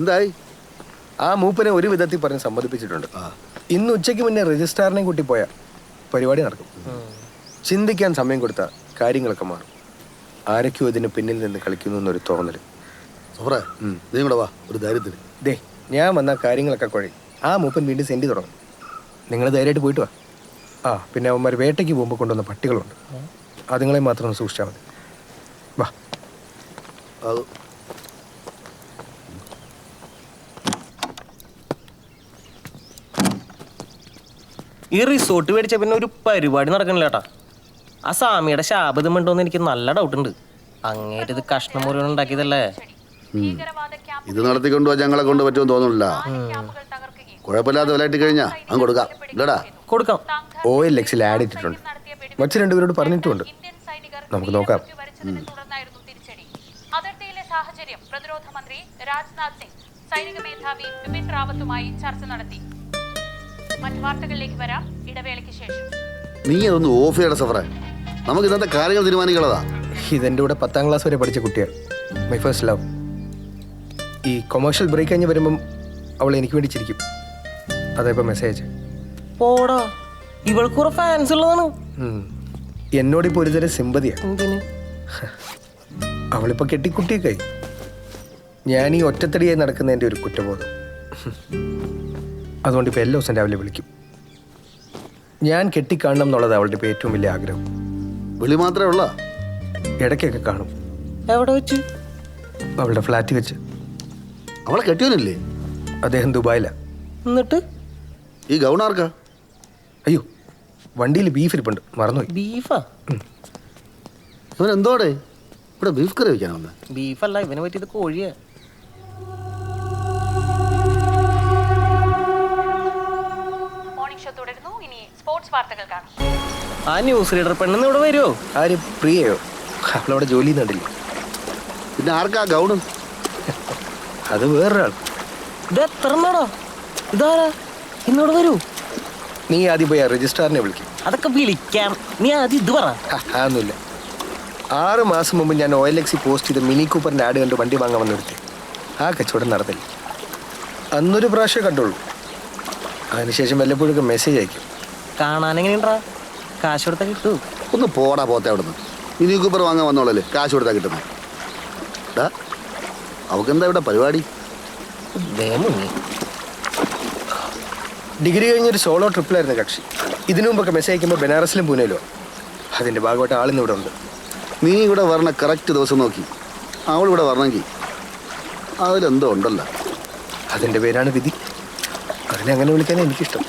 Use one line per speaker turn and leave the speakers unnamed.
എന്തായി?
ആ മൂപ്പനെ ഒരു വിധത്തിൽ പറഞ്ഞ് സമ്മതിപ്പിച്ചിട്ടുണ്ട്. ഇന്ന് ഉച്ചയ്ക്ക് മുന്നേ രജിസ്ട്രാറിനെ കൂട്ടി പോയാൽ പരിപാടി നടക്കും. ചിന്തിക്കാൻ സമയം കൊടുത്താൽ കാര്യങ്ങളൊക്കെ മാറും. ആരൊക്കെയോ ഇതിന് പിന്നിൽ നിന്ന് കളിക്കുന്നു എന്നൊരു തോന്നൽ.
സഫറേ, നീ കൂടെ വാ ഒരു ധൈര്യത്തിന്.
ദേ, ഞാൻ വന്നാൽ കാര്യങ്ങളൊക്കെ കുഴയും. ആ മൂപ്പൻ വീണ്ടും സെൻഡ് തുടങ്ങും. നിങ്ങൾ ധൈര്യമായിട്ട് പോയിട്ട് വാ. ആ പിന്നെ അവന്മാർ വേട്ടയ്ക്ക് പോകുമ്പോൾ കൊണ്ടുവന്ന പട്ടികളുണ്ട്. അതുങ്ങളെ മാത്രം ഒന്ന് സൂക്ഷിച്ചാൽ മതി. വാ.
അത്
ഈ റിസോർട്ട് മേടിച്ച പിന്നെ ഒരു പരിപാടി നടക്കണില്ല ചേട്ടാ. ആ സാമിയുടെ ശാപതം ഉണ്ടോന്ന് എനിക്ക് നല്ല ഡൗട്ട് ഉണ്ട്. അങ്ങേറ്റ് ഇത് കഷ്ണം മുഴുവൻ ഉണ്ടാക്കിയതല്ലേ.
ഇത് നടത്തിക്കൊണ്ടുപോകാൻ ഞങ്ങളെ കൊണ്ട് പറ്റുമെന്ന് തോന്നുന്നില്ല. കുഴപ്പമില്ലാത്ത വിലയിട്ട് കഴിഞ്ഞാ അങ്ങ് കൊടുക്കാം. ഇല്ലടാ,
കൊടുക്കാം.
OLX ആഡ് ഇട്ടിട്ടുണ്ട്. മറ്റു രണ്ടുപേരോട് പറഞ്ഞിട്ടുമുണ്ട്. നമുക്ക് നോക്കാം.
അതിർത്തിയിലെ സാഹചര്യം പ്രതിരോധ മന്ത്രി രാജ്നാഥ് സിംഗ് സൈനിക മേധാവി ബിപിൻ റാവത്തുമായി ചർച്ച നടത്തി. മറ്റു വാർത്തകളിലേക്ക് വരാം ഇടവേളയ്ക്ക് ശേഷം.
നീ അതൊന്ന് ഓഫ് ചെയ്യണം സഫറേ. നമുക്ക് ഇന്നത്തെ കാര്യങ്ങൾ തീരുമാനിക്കുന്നതാ.
ഇതെൻ്റെ കൂടെ 10ാം ക്ലാസ് വരെ പഠിച്ച കുട്ടിയാണ്. My first love. ഈ കൊമേഴ്ഷ്യൽ ബ്രേക്ക് കഴിഞ്ഞ് വരുമ്പം അവൾ എനിക്ക് വേണ്ടി ചിരിക്കും. അതായപ്പോൾ മെസ്സേജ്.
പോടാ, ഇവൾക്ക് കുറെ ഫാൻസ് ഉള്ളതാണ്.
എന്നോടിപ്പോൾ ഒരുതരം സിമ്പതിയാണ്.
എന്തിന്?
അവളിപ്പോൾ കെട്ടിക്കുട്ടിയൊക്കെ ആയി. ഞാൻ ഈ ഒറ്റത്തടിയായി നടക്കുന്നതിൻ്റെ ഒരു കുറ്റബോധം. അതുകൊണ്ട് ഇപ്പോൾ എല്ലാ ദിവസം രാവിലെ വിളിക്കും. ഞാൻ കെട്ടിക്കാണണം എന്നുള്ളത് അവളുടെ ഇപ്പോൾ ഏറ്റവും വലിയ ആഗ്രഹം.
വിളി മാത്രമേ ഉള്ള?
ഇടയ്ക്കൊക്കെ കാണും.
എവിടെ വെച്ച്?
അവളുടെ ഫ്ലാറ്റിൽ വെച്ച്.
അവളെ കെട്ടിയോനില്ലേ?
അദ്ദേഹം ദുബായിലാണ്.
എന്നിട്ട്
ഈ ഗൗണാർക്കാ?
അയ്യോ, വണ്ടിയിൽ ബീഫ് ഇരിപ്പുണ്ട്, മറന്നുപോയി.
ബീഫാ?
ഇവൻ എന്തോടെ ഇവിടെ ബീഫ് കറി വയ്ക്കാനാ വന്നത്?
ബീഫല്ല, ഇവന് പറ്റിയത് കോഴിയാ.
മോർണിംഗ് ഷോ തുടരുന്നു. ഇനി സ്പോർട്സ് വാർത്തകൾ കാണാം.
ആ ന്യൂസ് റീഡർ പെണ്ണെന്ന് ഇവിടെ വരുമോ?
ആര്? പ്രിയയോ? അവളവിടെ ജോലി ചെയ്യുന്നുണ്ടല്ലോ.
പിന്നെ ആർക്കാ ഗൗണ്?
അത് വേറൊരാൾ.
ഇത് എത്ര എണ്ണാടോ? ഇതാരാ? ഇന്നോട് വരൂ.
നീ ആദ്യം പോയി ആ രജിസ്ട്രാറിനെ വിളിക്കും.
അതൊക്കെ വിളിക്കാം, നീ ആദ്യം ഇത് പറ.
അതൊന്നുമില്ല. 6 മാസം മുമ്പ് ഞാൻ OLX പോസ്റ്റ് ചെയ്ത് മിനി കൂപ്പറിൻ്റെ ആഡ് കണ്ട് വണ്ടി വാങ്ങാൻ വന്നെടുത്ത് ആ കച്ചവടം നടന്നില്ല. അന്നൊരു പ്രാവശ്യം കണ്ടുള്ളൂ. അതിനുശേഷം വല്ലപ്പോഴൊക്കെ മെസ്സേജ് അയക്കും.
കാണാനെങ്ങനെയുണ്ടാ? കാശ് കൊടുത്താൽ കിട്ടൂ.
ഒന്ന് പോടാ പോത്തെ അവിടെ നിന്ന്. മിനി കൂപ്പർ വാങ്ങാൻ വന്നോളല്ലേ കാശ് കൊടുത്താൽ കിട്ടുന്നത്. അവക്കെന്താ ഇവിടെ പരിപാടി?
ഡിഗ്രി കഴിഞ്ഞൊരു സോളോ ട്രിപ്പിലായിരുന്നു കക്ഷി. ഇതിനു മുമ്പൊക്കെ മെസ്സേജ് അയക്കുമ്പോൾ ബനാറസിലും പൂനെയിലോ. അതിൻ്റെ ഭാഗമായിട്ട് ആളിന്ന് ഇവിടെ ഉണ്ട്.
നീ ഇവിടെ വരണ കറക്റ്റ് ദിവസം നോക്കി അവളിവിടെ വരണമെങ്കിൽ അതിലെന്തോ ഉണ്ടല്ലോ.
അതിൻ്റെ പേരാണ് വിധി. അതിനെ അങ്ങനെ വിളിക്കാനേ എനിക്കിഷ്ടം.